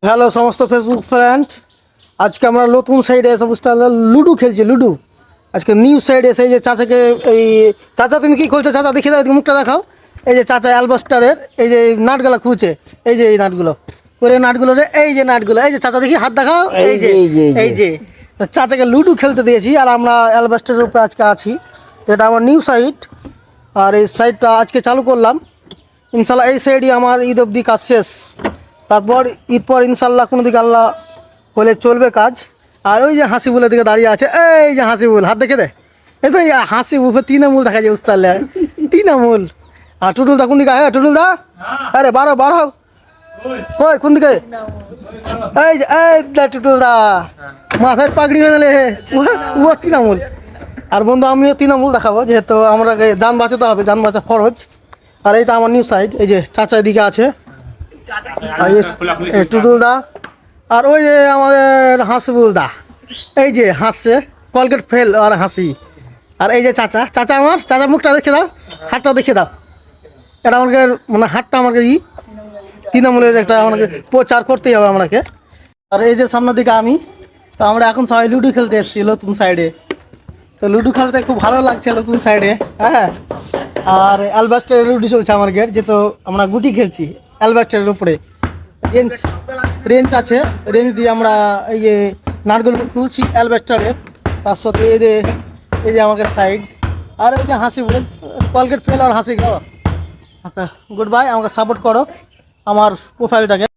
Hello সমস্ত Facebook friend, আজকে আমরা নতুন সাইডে এসে বুঝতে লুডো খেলছি। লুডো আজকে নিউ সাইডে এসে এই যে চাচাকে, এই চাচা তুমি কি করছো? চাচা দেখে দাও, মুখটা দেখাও। এই যে চাচা অ্যালবাস্টারের এই যে নাটগুলো খুঁজছে, এই যে এই নাটগুলো করে নাটগুলো রে, এই যে নাটগুলো, এই যে চাচা দেখি হাত দেখাও, এই যে এই যে চাচাকে লুডো খেলতে দিয়েছি। আর আমরা অ্যালবাস্টারের উপরে আজকে আছি। এটা আমার নিউ সাইট, আর এই সাইটটা আজকে চালু করলাম। ইনশাল্লাহ এই সাইডই আমার ঈদ অবধি কাজ শেষ। তারপর ঈদ পর ইনশাল্লাহ কোনো দিকে আল্লাহ হলে চলবে কাজ। আর ওই যে হাসিবুলের দিকে দাঁড়িয়ে আছে, এই যে হাসিবুল, হাত দেখে দে। এই ভাই হাসিবুল তৃণমূল দেখা যায় উস্তালে তৃণমূল। আর টুটুলদা কোন দিকে? হ্যাঁ টুটুলদা, আরে বারো বারো ওই কোন দিকে? এই যে এই টুটুলদা মাথায় পাগড়ি হয়ে গেলে ও তৃণমূল। আর বন্ধু আমিও তৃণমূল দেখাবো, যেহেতু আমরা যান বাঁচাতে হবে, যান বাঁচা ফরজ। আর এইটা আমার নিউ সাইড, এই যে চাচা এদিকে আছে, টুটুল দা, আর ওই যে আমাদের হাসিবুল দা, এই যে হাসছে, কলগেট ফেল আর হাসি। আর এই যে চাচা, চাচা আমার চাচা মুখটা দেখে দাও, হাতটা দেখে দাও। এটা আমাকে মানে হাতটা আমাকে তৃণমূলের একটা আমাকে প্রচার করতেই হবে আমাকে। আর এই যে সামনের দিকে আমি, তো আমরা এখন সবাই লুডো খেলতে এসেছি নতুন সাইডে। তো লুডো খেলতে খুব ভালো লাগছে নতুন সাইডে। হ্যাঁ, আর অ্যালবাস্টারের লুডো চলছে আমার গেট, যেহেতু আমরা গুটি খেলছি অ্যালবাস্টারের উপরে। রেঞ্জ আছে, রেঞ্জ দিয়ে আমরা এই যে নাটগুলো খুলছি অ্যালবাস্টারের। তার সাথে এই যে আমাকে সাইড, আর এই যে হাসি বল, কলগেট ফেল আর হাসি গাও। আচ্ছা গুড বাই, আমাকে সাপোর্ট করো আমার প্রোফাইলটাকে।